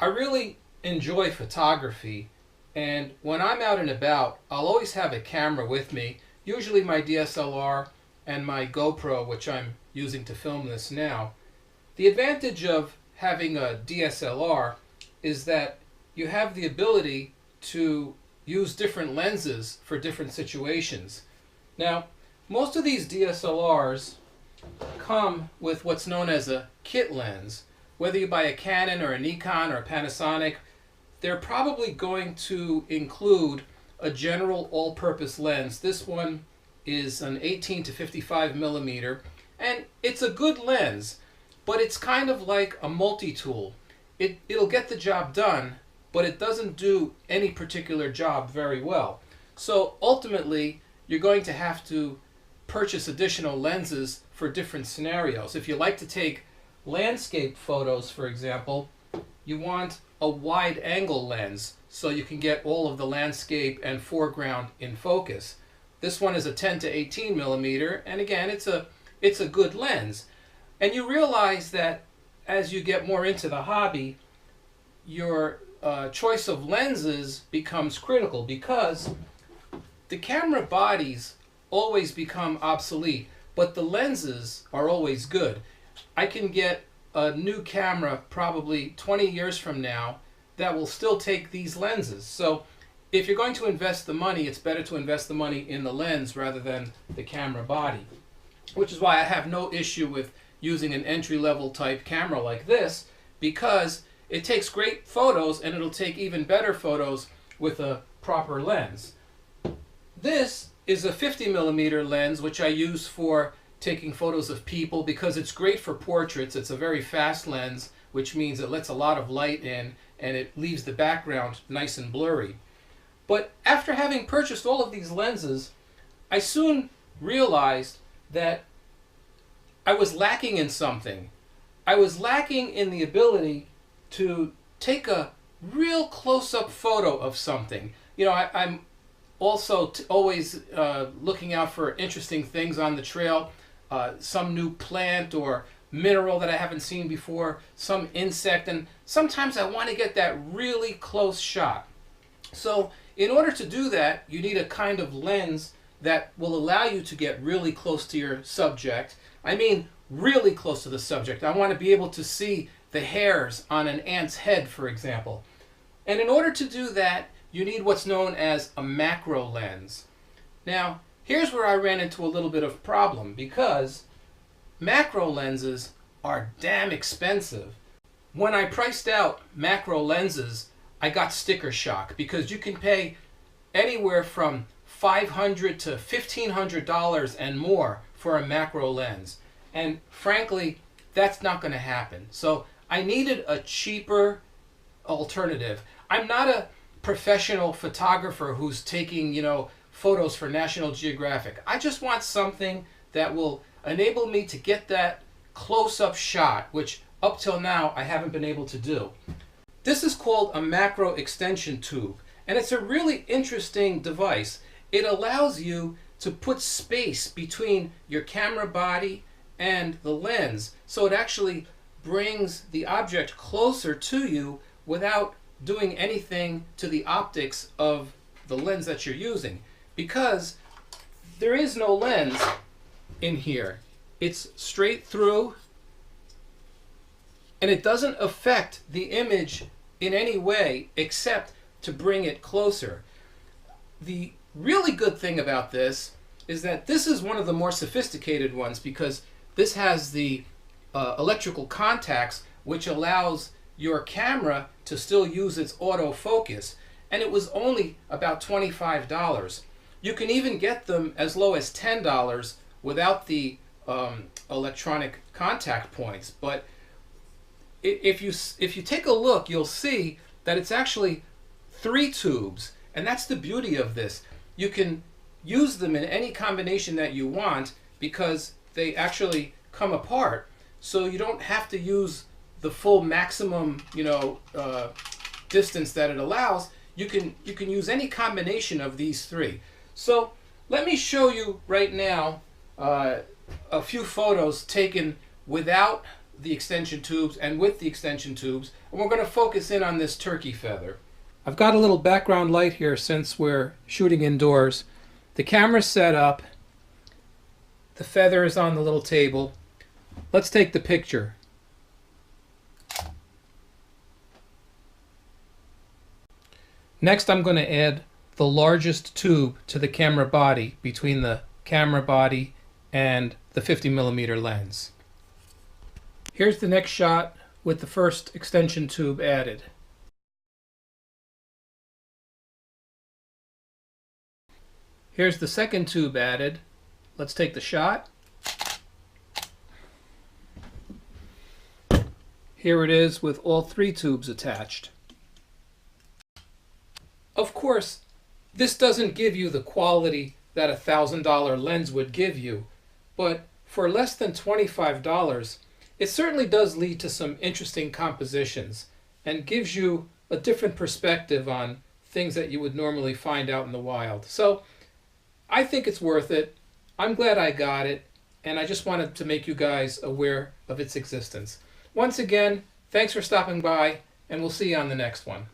I really enjoy photography, and when I'm out and about, I'll always have a camera with me, usually my DSLR and my GoPro, which I'm using to film this now. The advantage of having a DSLR is that you have the ability to use different lenses for different situations. Now, most of these DSLRs come with what's known as a kit lens. Whether you buy a Canon or a Nikon or a Panasonic, they're probably going to include a general all-purpose lens. This one is an 18 to 55 millimeter, and it's a good lens, but it's kind of like a multi-tool. It'll get the job done, but it doesn't do any particular job very well. So ultimately, you're going to have to purchase additional lenses for different scenarios. If you like to take landscape photos, for example, you want a wide angle lens so you can get all of the landscape and foreground in focus. This one is a 10 to 18 millimeter, and again, it's a good lens. And you realize that as you get more into the hobby, your choice of lenses becomes critical, because the camera bodies always become obsolete, but the lenses are always good. I can get a new camera probably 20 years from now that will still take these lenses. So if you're going to invest the money, it's better to invest the money in the lens rather than the camera body, which is why I have no issue with using an entry-level type camera like this, because it takes great photos and it'll take even better photos with a proper lens. This is a 50 millimeter lens, which I use for taking photos of people because it's great for portraits. It's a very fast lens, which means it lets a lot of light in and it leaves the background nice and blurry. But after having purchased all of these lenses, I soon realized that I was lacking in something. I was lacking in the ability to take a real close-up photo of something. You know, I'm also always looking out for interesting things on the trail, some new plant or mineral that I haven't seen before, some insect, and sometimes I want to get that really close shot. So in order to do that, you need a kind of lens that will allow you to get really close to your subject. I mean really close to the subject. I want to be able to see the hairs on an ant's head, for example. And in order to do that, you need what's known as a macro lens. Now, here's where I ran into a little bit of problem, because macro lenses are damn expensive. When I priced out macro lenses, I got sticker shock, because you can pay anywhere from $500 to $1,500 and more for a macro lens. And frankly, that's not going to happen. So I needed a cheaper alternative. I'm not a professional photographer who's taking, photos for National Geographic. I just want something that will enable me to get that close-up shot, which up till now I haven't been able to do. This is called a macro extension tube, and it's a really interesting device. It allows you to put space between your camera body and the lens, so it actually brings the object closer to you without doing anything to the optics of the lens that you're using, because there is no lens in here. It's straight through, and it doesn't affect the image in any way except to bring it closer. The really good thing about this is that this is one of the more sophisticated ones, because this has the electrical contacts, which allows your camera to still use its autofocus, and it was only about $25. You can even get them as low as $10 without the electronic contact points. But if you take a look, you'll see that it's actually 3 tubes, and that's the beauty of this. You can use them in any combination that you want, because they actually come apart, so you don't have to use the full maximum distance that it allows. You can use any combination of these 3. So let me show you right now a few photos taken without the extension tubes and with the extension tubes, and we're going to focus in on this turkey feather. I've got a little background light here since we're shooting indoors. The camera's set up. The feather is on the little table. Let's take the picture. Next, I'm going to add the largest tube to the camera body between the camera body and the 50mm lens. Here's the next shot with the first extension tube added. Here's the second tube added. Let's take the shot. Here it is with all 3 tubes attached. Of course, this doesn't give you the quality that a $1,000 lens would give you, but for less than $25, it certainly does lead to some interesting compositions and gives you a different perspective on things that you would normally find out in the wild. So I think it's worth it. I'm glad I got it, and I just wanted to make you guys aware of its existence. Once again, thanks for stopping by, and we'll see you on the next one.